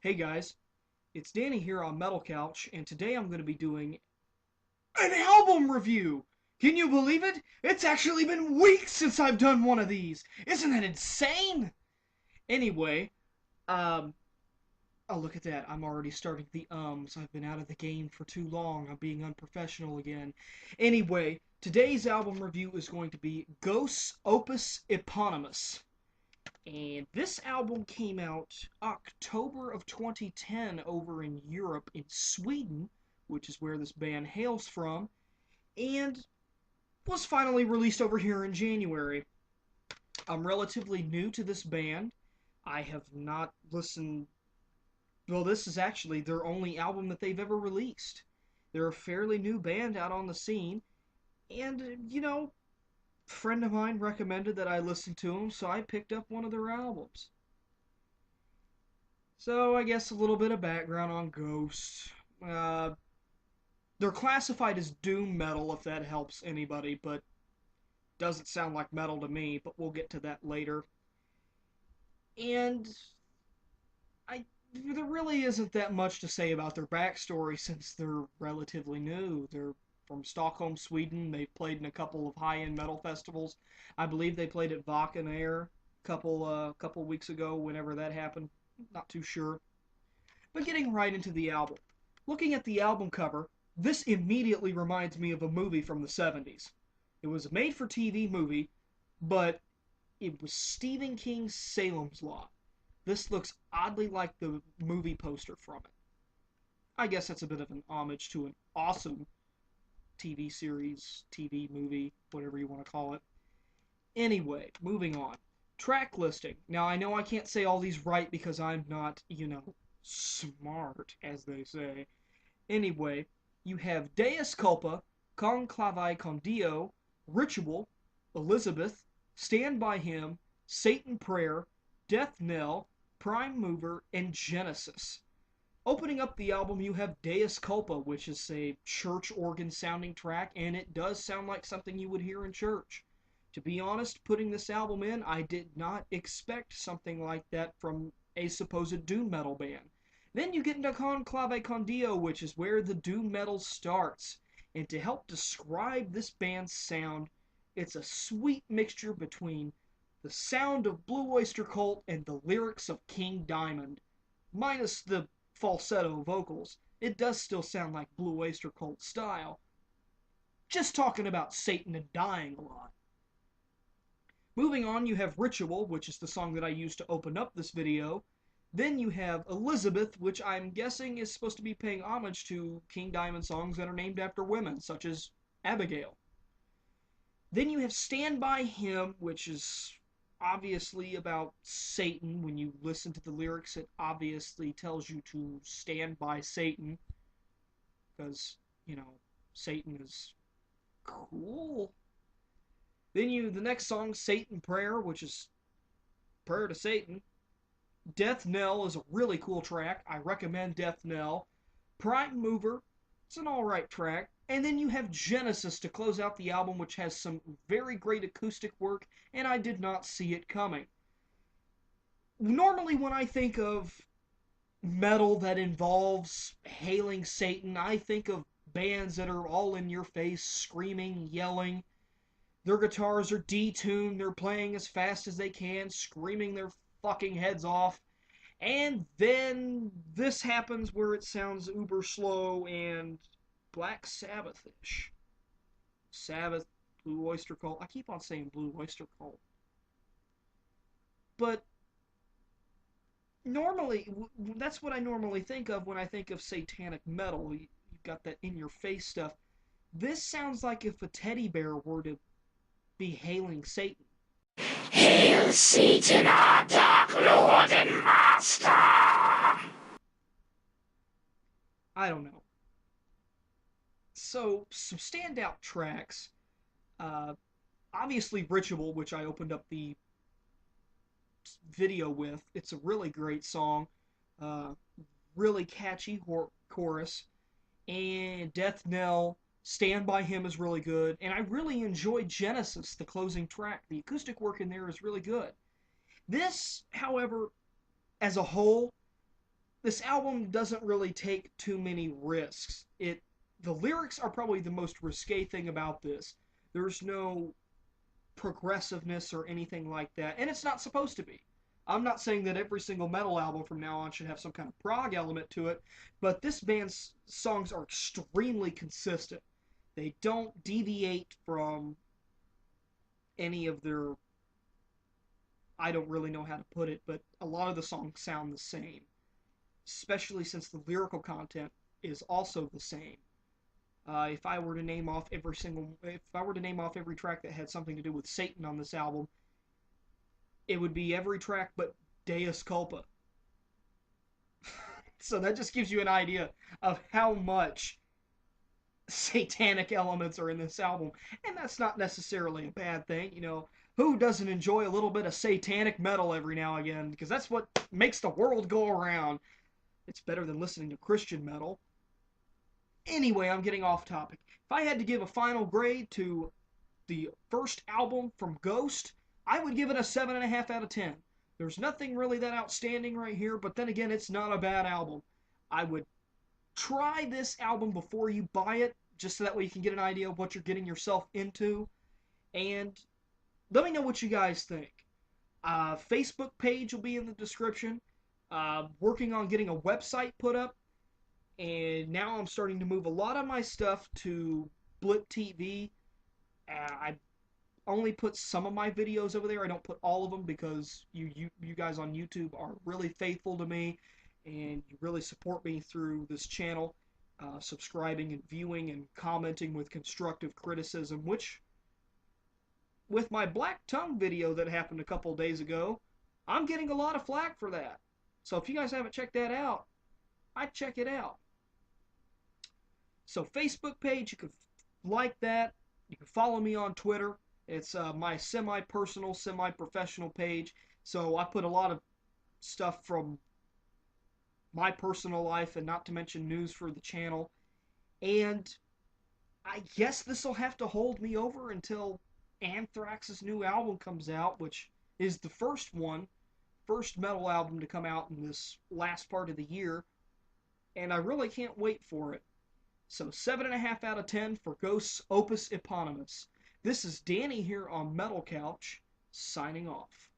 Hey guys, it's Danny here on Metal Couch, and today I'm going to be doing an album review! Can you believe it? It's actually been weeks since I've done one of these! Isn't that insane? Anyway, um, oh look at that, I'm already starting the ums. I've been out of the game for too long. I'm being unprofessional again. Anyway, today's album review is going to be Ghost's Opus Eponymous. And this album came out October of 2010 over in Europe, in Sweden, which is where this band hails from, and was finally released over here in January. I'm relatively new to this band. I have not listened. Well, this is actually their only album that they've ever released. They're a fairly new band out on the scene, and, a friend of mine recommended that I listen to them, so I picked up one of their albums. So I guess a little bit of background on Ghost. Uh, they're classified as doom metal, if that helps anybody, but doesn't sound like metal to me. But we'll get to that later. And there really isn't that much to say about their backstory since they're relatively new. They're from Stockholm, Sweden. They've played in a couple of high-end metal festivals. I believe they played at Wacken Air a couple weeks ago, whenever that happened. Not too sure. But getting right into the album. Looking at the album cover, this immediately reminds me of a movie from the 70s. It was a made for TV movie, but it was Stephen King's Salem's Lot. This looks oddly like the movie poster from it. I guess that's a bit of an homage to an awesome TV series, TV movie, whatever you want to call it. Anyway, moving on. Track listing. Now, I know I can't say all these right because I'm not, smart, as they say. Anyway, you have Deus Culpa, Conclave con Dio, Ritual, Elizabeth, Stand by Him, Satan Prayer, Death Knell, Prime Mover, and Genesis. Opening up the album, you have Deus Culpa, which is a church organ sounding track, and it does sound like something you would hear in church. To be honest, putting this album in, I did not expect something like that from a supposed doom metal band. Then you get into Conclave con Dio, which is where the doom metal starts. And to help describe this band's sound, it's a sweet mixture between the sound of Blue Oyster Cult and the lyrics of King Diamond. Minus the falsetto vocals, it does still sound like Blue Oyster Cult style. Just talking about Satan and dying a lot. Moving on, you have Ritual, which is the song that I used to open up this video. Then you have Elizabeth, which I'm guessing is supposed to be paying homage to King Diamond songs that are named after women, such as Abigail. Then you have Stand By Him, which is obviously about Satan. When you listen to the lyrics, it obviously tells you to stand by Satan, because, Satan is cool. Then the next song, Satan Prayer, which is prayer to Satan. Death Knell is a really cool track. I recommend Death Knell. Prime Mover, it's an alright track. And then you have Genesis to close out the album, which has some very great acoustic work, and I did not see it coming. Normally, when I think of metal that involves hailing Satan, I think of bands that are all in your face, screaming, yelling. Their guitars are detuned, they're playing as fast as they can, screaming their fucking heads off. And then this happens where it sounds uber slow and Black Sabbath-ish. Sabbath, Blue Oyster Cult. I keep on saying Blue Oyster Cult. But normally, that's what I normally think of when I think of satanic metal. You've got that in-your-face stuff. This sounds like if a teddy bear were to be hailing Satan. Hail Satan, our dark lord and master! I don't know. So, some standout tracks. Uh, Obviously, Ritual, which I opened up the video with. It's a really great song. Uh, really catchy chorus. And Death Knell, Stand By Him is really good. And I really enjoyed Genesis, the closing track. The acoustic work in there is really good. This, however, as a whole, this album doesn't really take too many risks. The lyrics are probably the most risque thing about this. There's no progressiveness or anything like that, and it's not supposed to be. I'm not saying that every single metal album from now on should have some kind of prog element to it, but this band's songs are extremely consistent. They don't deviate from any of their, I don't really know how to put it, but a lot of the songs sound the same, especially since the lyrical content is also the same. If I were to name off every track that had something to do with Satan on this album, it would be every track but Deus Culpa. So that just gives you an idea of how much satanic elements are in this album, and that's not necessarily a bad thing. Who doesn't enjoy a little bit of satanic metal every now and again? Because that's what makes the world go around. It's better than listening to Christian metal. Anyway, I'm getting off topic. If I had to give a final grade to the first album from Ghost, I would give it a 7.5 out of 10. There's nothing really that outstanding right here, but then again, it's not a bad album. I would try this album before you buy it, just so that way you can get an idea of what you're getting yourself into. And let me know what you guys think. Facebook page will be in the description. Working on getting a website put up, and now I'm starting to move a lot of my stuff to Blip TV. I only put some of my videos over there. I don't put all of them because you guys on YouTube are really faithful to me, and you really support me through this channel, subscribing and viewing and commenting with constructive criticism, which, with my Black Tongue video that happened a couple days ago, I'm getting a lot of flack for that. So if you guys haven't checked that out, I'd check it out. So Facebook page, you can like that. You can follow me on Twitter. It's my semi-personal, semi-professional page. So I put a lot of stuff from my personal life, and not to mention news for the channel. And I guess this will have to hold me over until Anthrax's new album comes out, which is the first metal album to come out in this last part of the year. And I really can't wait for it. So 7.5 out of 10 for Ghost's Opus Eponymous. This is Danny here on Metal Couch, signing off.